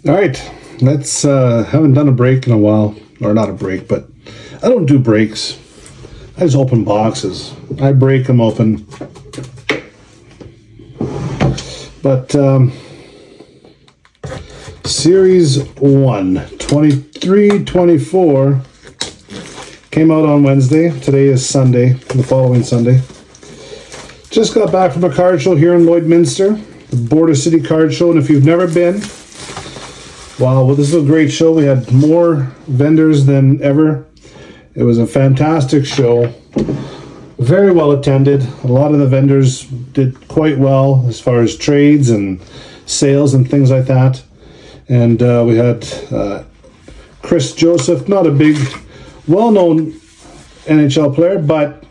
All right, let's haven't done a break in a while, or not a break, but I don't do breaks. I just open boxes. I break them open. But Series 1, 23-24 came out on Wednesday. Today is Sunday, the following Sunday. Just got back from a card show here in Lloydminster, the Border City Card Show, and if you've never been, wow, well, this is a great show. We had more vendors than ever. It was a fantastic show. Very well attended. A lot of the vendors did quite well as far as trades and sales and things like that. And we had Chris Joseph, not a big, well-known NHL player, but,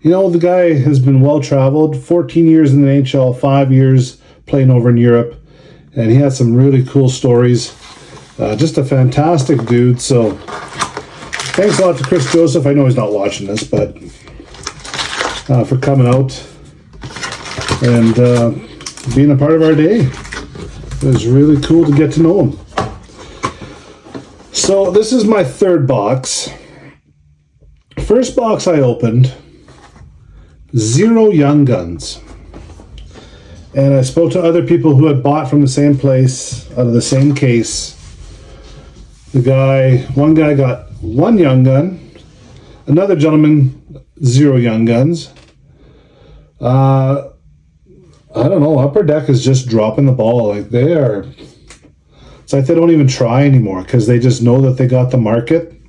you know, the guy has been well-traveled. 14 years in the NHL, 5 years playing over in Europe. And he had some really cool stories. Just a fantastic dude. So thanks a lot to Chris Joseph. I know he's not watching this, but for coming out and being a part of our day. It was really cool to get to know him. So this is my third box. First box I opened, 0 Young Guns. And I spoke to other people who had bought from the same place, out of the same case. One guy got 1 Young Gun. Another gentleman, 0 Young Guns. I don't know, Upper Deck is just dropping the ball. Like, they are, it's like they don't even try anymore because they just know that they got the market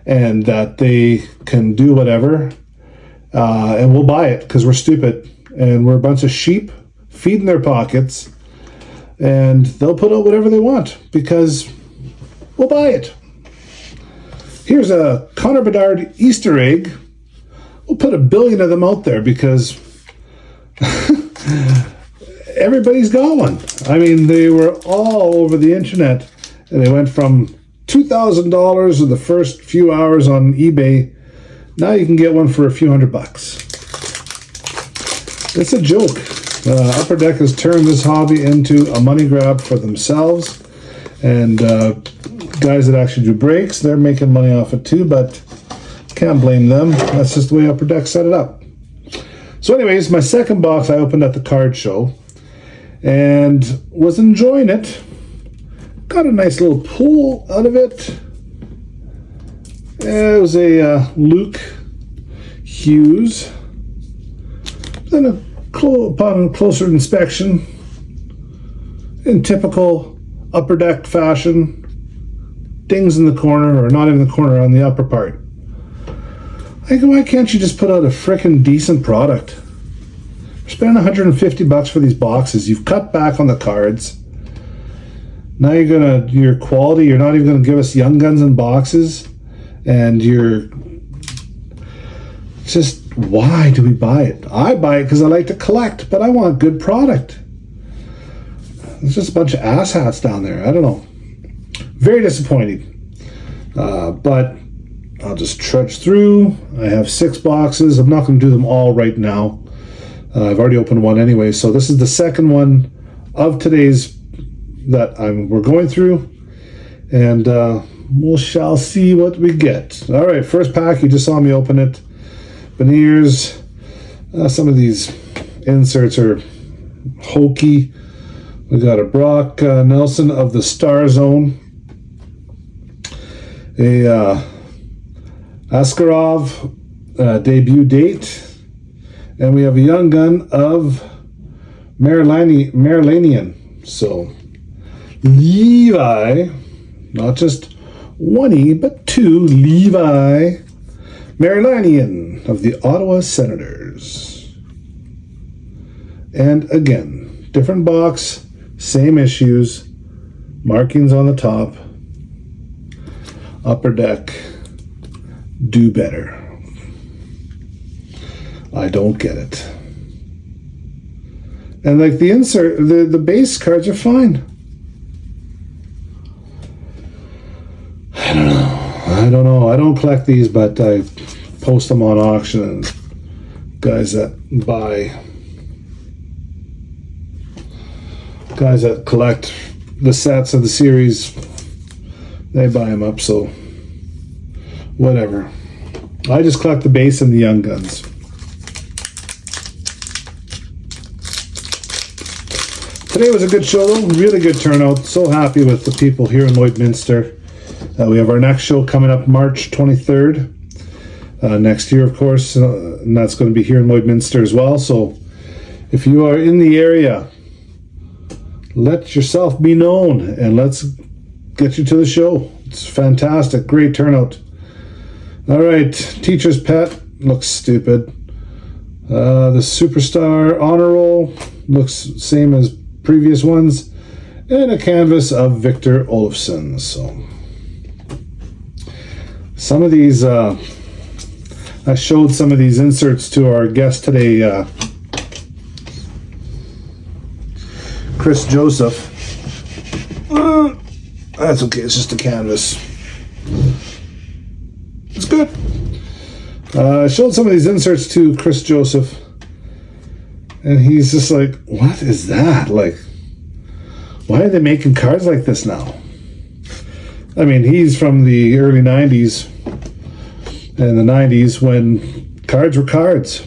and that they can do whatever. And we'll buy it because we're stupid and we're a bunch of sheep feeding their pockets, and they'll put out whatever they want because we'll buy it. Here's a Connor Bedard Easter egg. We'll put 1 billion of them out there because everybody's got one. I mean, they were all over the internet, and they went from $2,000 in the first few hours on eBay. Now you can get one for a few $100. It's a joke. Upper Deck has turned this hobby into a money grab for themselves, and guys that actually do breaks, they're making money off it too, but can't blame them. That's just the way Upper Deck set it up. So anyways, my second box I opened at the card show and was enjoying it. Got a nice little pull out of it. It was a Luke Hughes. Then upon closer inspection, in typical Upper Deck fashion, dings in the corner, or not in the corner, on the upper part. I go, why can't you just put out a frickin' decent product? You're spending $150 for these boxes. You've cut back on the cards. Now your quality, you're not even gonna give us Young Guns in boxes, and just, why do we buy it? I buy it because I like to collect, but I want good product. There's just a bunch of asshats down there. I don't know. Very disappointing. But I'll just trudge through. I have 6 boxes. I'm not going to do them all right now. I've already opened one anyway. So this is the second one of today's that we're going through. And we shall see what we get. All right, first pack. You just saw me open it. Veneers. Some of these inserts are hokey. We got a Brock Nelson of the Star Zone. A Askarov debut date. And we have a Young Gun of Marilanian. So, Levi, not just one E, but 2, Levi Marilanian of the Ottawa Senators. And again, different box, same issues, markings on the top. Upper Deck, do better. I don't get it. And like the insert, the base cards are fine. I don't know. I don't collect these, but I post them on auction, and guys that collect the sets of the series, they buy them up, so whatever. I just collect the base and the Young Guns. Today was a good show, though. Really good turnout. So happy with the people here in Lloydminster. We have our next show coming up March 23rd. Next year, of course, and that's going to be here in Lloydminster as well. So if you are in the area, let yourself be known and let's get you to the show. It's fantastic. Great turnout. All right. Teacher's Pet looks stupid. The Superstar Honor Roll looks same as previous ones. And a canvas of Victor Olofsson. So some of these, I showed some of these inserts to our guest today, Chris Joseph. That's okay, it's just a canvas. It's good. I showed some of these inserts to Chris Joseph, and he's just like, what is that? Like, why are they making cards like this now? I mean, he's from the early 90s and the 90s when cards were cards.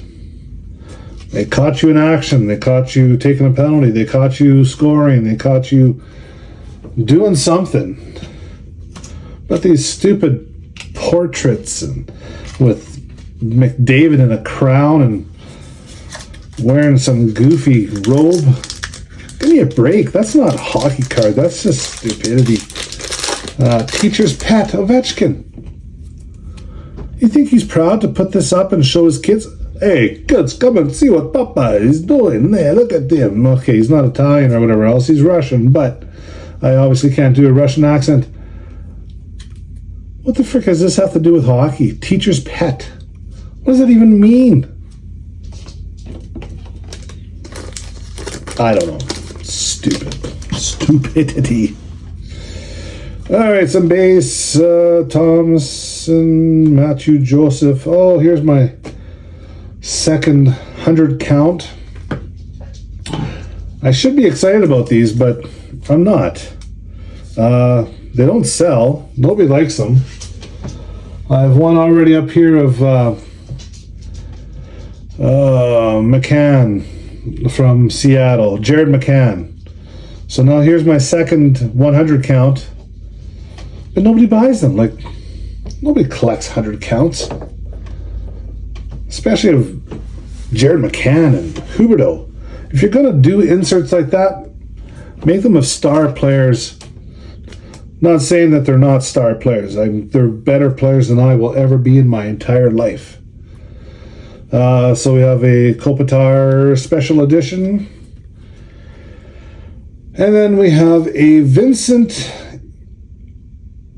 They caught you in action. They caught you taking a penalty. They caught you scoring. They caught you doing something. But these stupid portraits and with McDavid in a crown and wearing some goofy robe. Give me a break. That's not a hockey card. That's just stupidity. Teacher's Pet Ovechkin. You think he's proud to put this up and show his kids? Hey, kids, come and see what Papa is doing there. Look at him. Okay, he's not Italian or whatever else. He's Russian, but I obviously can't do a Russian accent. What the frick does this have to do with hockey? Teacher's Pet. What does that even mean? I don't know. Stupid. Stupidity. All right, some base. Thomason, Matthew Joseph. Oh, here's my second 100 count. I should be excited about these, but I'm not. They don't sell. Nobody likes them. I have one already up here of McCann from Seattle, Jared McCann. So now here's my second 100 count. But nobody buys them. Like, nobody collects 100 counts. Especially of Jared McCann and Huberdeau. If you're going to do inserts like that, make them of star players. Not saying that they're not star players. They're better players than I will ever be in my entire life. So we have a Kopitar Special Edition. And then we have a Vincent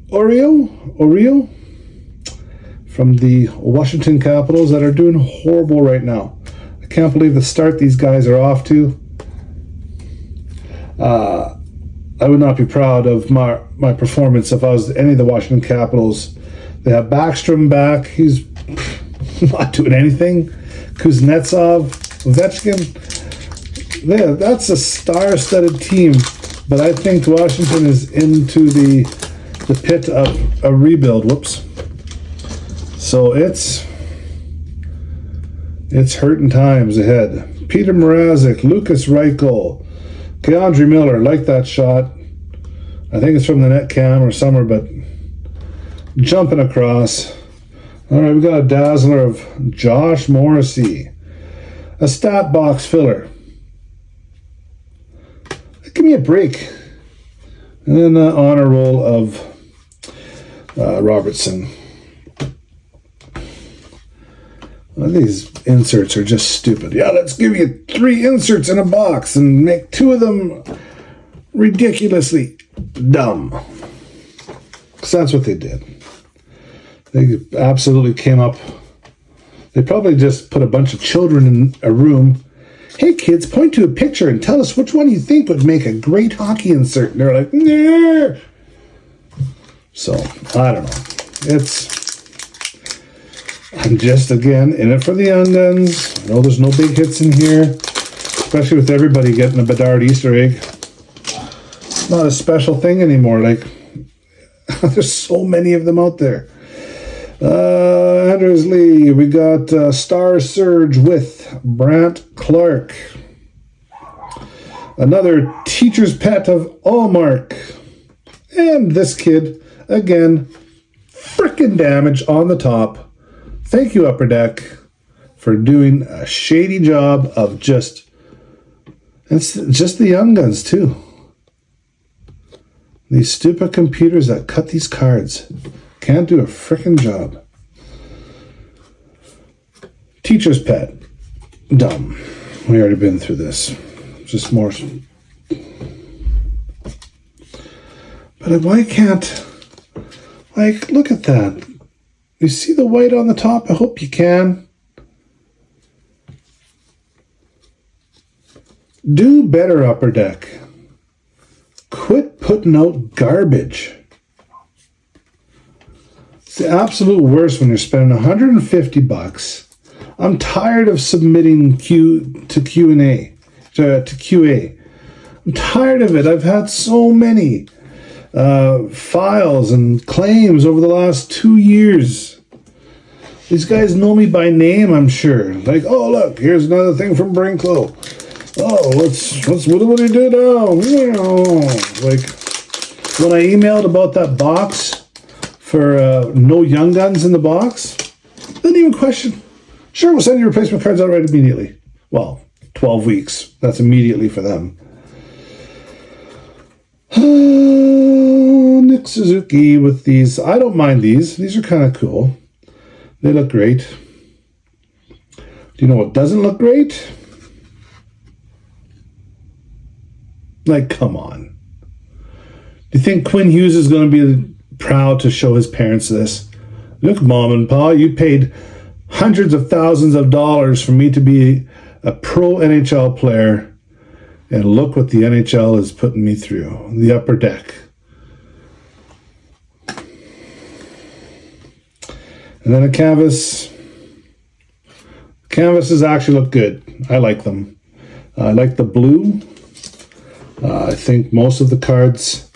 Oreo from the Washington Capitals that are doing horrible right now. I can't believe the start these guys are off to. I would not be proud of my performance if I was any of the Washington Capitals. They have Backstrom back. He's not doing anything. Kuznetsov, Ovechkin. That's a star-studded team. But I think Washington is into the pit of a rebuild. Whoops. So it's hurting times ahead. Peter Mrazek, Lucas Reichel, Keandre Miller, like that shot. I think it's from the net cam or somewhere, but jumping across. All right, we got a dazzler of Josh Morrissey. A stat box filler. Give me a break. And then the honor roll of Robertson. Well, these inserts are just stupid. Yeah, let's give you 3 inserts in a box and make 2 of them ridiculously dumb. Because that's what they did. They absolutely came up. They probably just put a bunch of children in a room. Hey kids, point to a picture and tell us which one you think would make a great hockey insert. And they're like, nah. So, I don't know. I'm just, again, in it for the Young Guns. I know there's no big hits in here, especially with everybody getting a Bedard Easter egg. not a special thing anymore. Like, there's so many of them out there. Anders Lee, we got Star Surge with Brant Clark. Another Teacher's Pet of Allmark. And this kid, again, frickin' damage on the top. Thank you, Upper Deck, for doing a shady job of it's just the Young Guns, too. These stupid computers that cut these cards can't do a frickin' job. Teacher's Pet. Dumb. We already been through this. Just more. But why can't... Like, look at that. You see the white on the top? I hope you can. Do better, Upper Deck. Quit putting out garbage. It's the absolute worst when you're spending $150. I'm tired of submitting to QA. I'm tired of it. I've had so many files and claims over the last 2 years. These guys know me by name, I'm sure. Like, oh look, here's another thing from Brinklow. Oh, what do we do now? Like, when I emailed about that box for no Young Guns in the box, didn't even question. Sure, we'll send your replacement cards out right immediately. Well, 12 weeks. That's immediately for them. Nick Suzuki with these. I don't mind these. These are kind of cool. They look great. Do you know what doesn't look great? Like, come on. Do you think Quinn Hughes is going to be proud to show his parents this? Look, Mom and Pa, you paid hundreds of thousands of dollars for me to be a pro NHL player, and look what the NHL is putting me through. The Upper Deck. And then a canvas. Canvases actually look good. I like them. I like the blue. I think most of the cards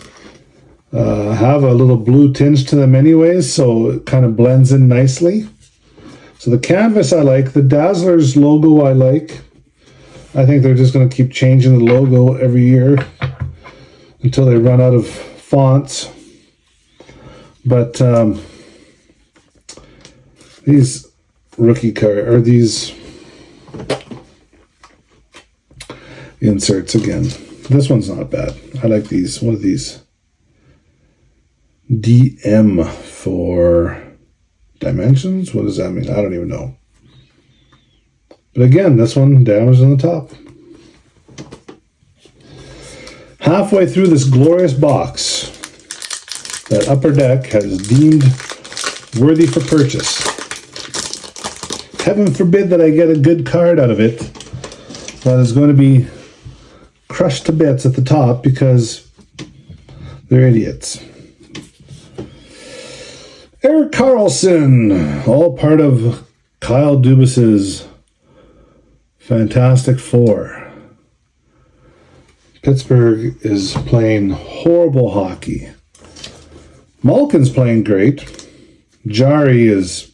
have a little blue tinge to them anyways, so it kind of blends in nicely. So the canvas I like. The Dazzlers logo I like. I think they're just going to keep changing the logo every year until they run out of fonts. But these rookie card, or these inserts again. This one's not bad. I like these. What are these? DM for dimensions? What does that mean? I don't even know. But again, this one damaged on the top. Halfway through this glorious box that Upper Deck has deemed worthy for purchase. Heaven forbid that I get a good card out of it that is going to be crushed to bits at the top because they're idiots. Eric Carlson, all part of Kyle Dubas's Fantastic Four. Pittsburgh is playing horrible hockey. Malkin's playing great. Jari is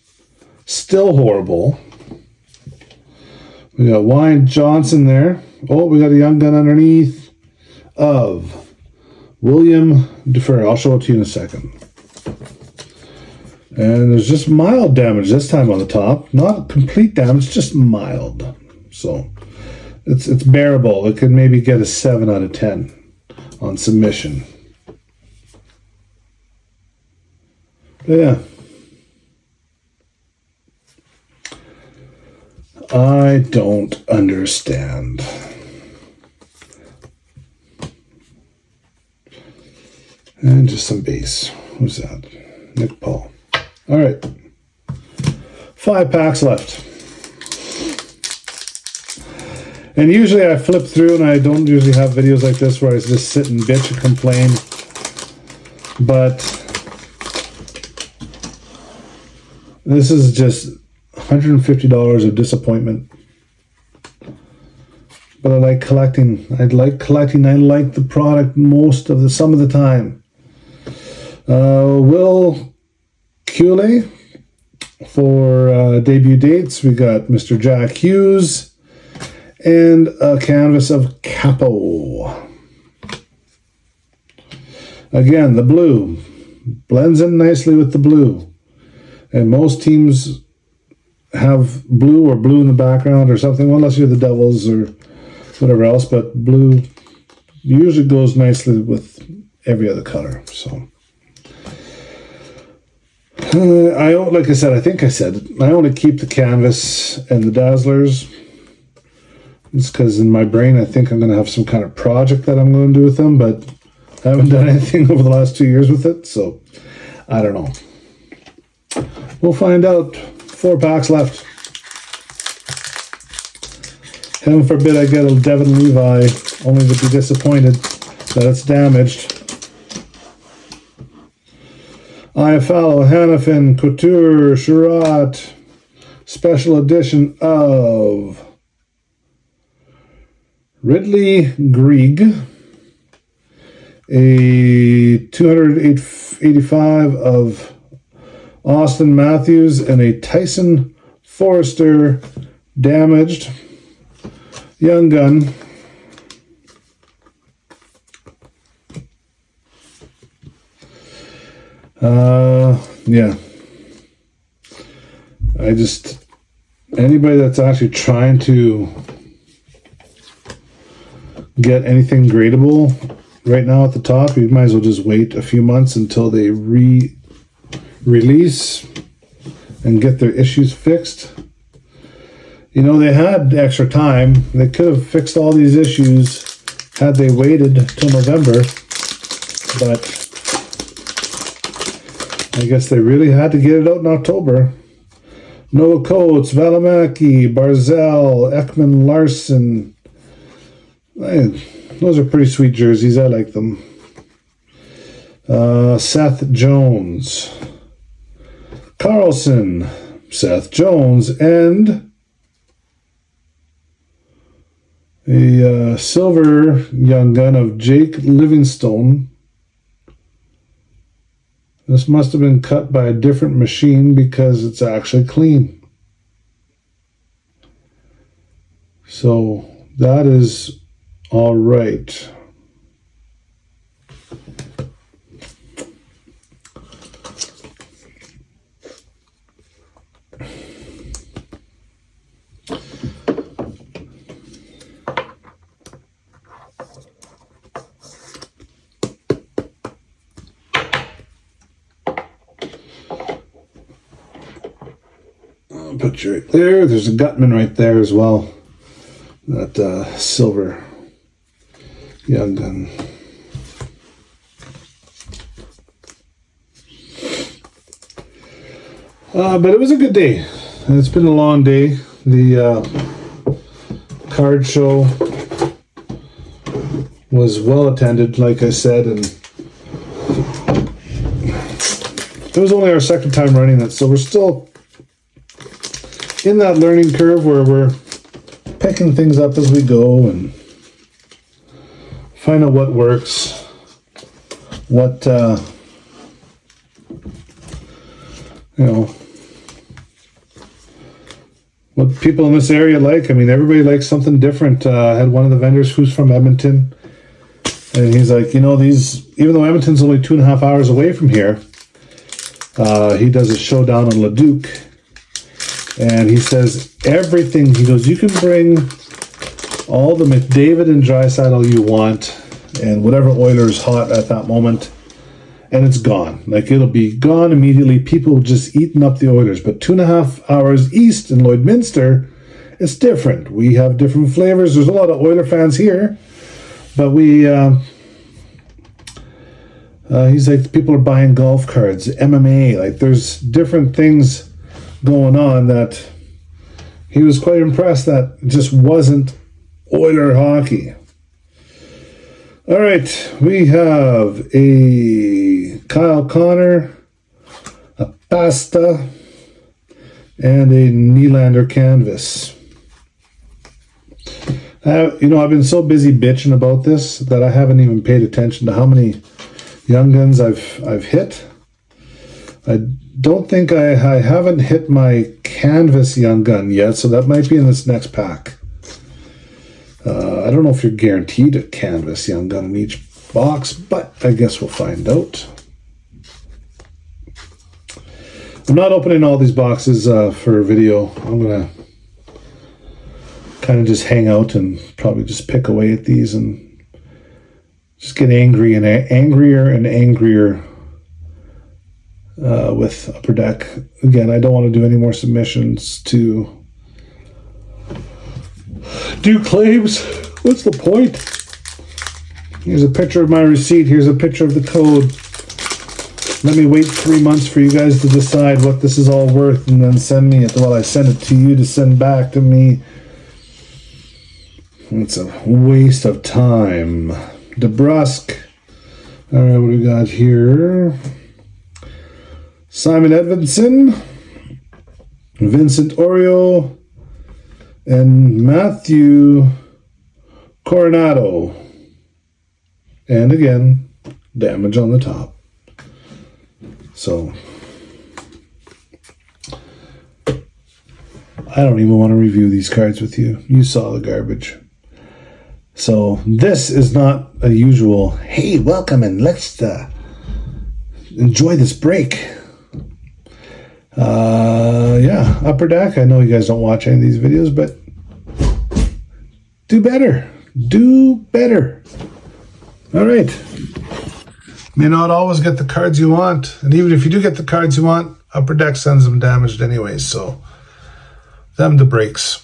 still horrible. We got Wayne Johnson there. Oh, we got a Young Gun underneath of William Defer. I'll show it to you in a second. And there's just mild damage this time on the top. Not complete damage, just mild. So it's bearable. It could maybe get a 7 out of 10 on submission. But yeah. I don't understand. And just some base. Who's that? Nick Paul. All right. 5 packs left. And usually I flip through, and I don't usually have videos like this where I just sit and bitch and complain. But this is just $150 of disappointment. but I like collecting. I like the product some of the time. Will Cule for debut dates. We got Mr. Jack Hughes and a canvas of Capo. Again, the blue blends in nicely with the blue, and most teams have blue or blue in the background or something, unless you're the Devils or whatever else, but blue usually goes nicely with every other color. So like I said, I only keep the canvas and the Dazzlers. It's because in my brain I think I'm going to have some kind of project that I'm going to do with them, but I haven't done anything over the last 2 years with it, so I don't know. We'll find out. 4 packs left. Heaven forbid I get a Devin Levi, only to be disappointed that it's damaged. Iafallo, Hannafin, Couture, Sherratt, special edition of Ridley Grieg, a 285 of Austin Matthews, and a Tyson Forrester damaged young gun. Yeah. Anybody that's actually trying to get anything gradable right now at the top, you might as well just wait a few months until they release and get their issues fixed. You know, they had extra time. They could have fixed all these issues had they waited till November, but I guess they really had to get it out in October. Noah Coates, Valimaki, Barzell, Ekman Larson. Those are pretty sweet jerseys. I like them. Seth Jones, Carlson, Seth Jones, and a silver young gun of Jake Livingstone. This must have been cut by a different machine because it's actually clean. So that is all right. I'll put you right there. There's a Gutman right there as well. That silver young gun. But it was a good day. It's been a long day. The card show was well attended, like I said, and it was only our second time running it, so we're still in that learning curve where we're picking things up as we go and find out what works, what what people in this area like. I mean, everybody likes something different. I had one of the vendors who's from Edmonton, and he's like, even though Edmonton's only 2.5 hours away from here, he does a show down in Leduc, and he says everything. He goes, you can bring all the McDavid and Draisaitl you want, and whatever Oilers hot at that moment, and it's gone. Like, it'll be gone immediately. People just eating up the Oilers. But 2.5 hours east in Lloydminster, it's different. We have different flavors. There's a lot of Oiler fans here, but he's like, people are buying golf cards, MMA. Like, there's different things going on that he was quite impressed that it just wasn't Oiler hockey. All right, we have a Kyle Connor, a Pasta, and a Nylander canvas. I've been so busy bitching about this that I haven't even paid attention to how many Young Guns I've hit. I don't think I haven't hit my canvas Young Gun yet, so that might be in this next pack. I don't know if you're guaranteed a canvas Young Gun in each box, but I guess we'll find out. I'm not opening all these boxes for video. I'm going to kind of just hang out and probably just pick away at these and just get angrier and angrier with Upper Deck. Again, I don't want to do any more submissions to do claims. What's the point? Here's a picture of my receipt. Here's a picture of the code. Let me wait 3 months for you guys to decide what this is all worth and then send me it. Well, I send it to you to send back to me. It's a waste of time. DeBrusque. All right, what do we got here? Simon Edvinson, Vincent Oreo, and Matthew Coronado. And again, damage on the top. So, I don't even want to review these cards with you. You saw the garbage. So, this is not a usual, hey, welcome and let's enjoy this break. Yeah, Upper Deck. I know you guys don't watch any of these videos, but do better. Do better. All right. May not always get the cards you want, and even if you do get the cards you want, Upper Deck sends them damaged anyways, so them the breaks.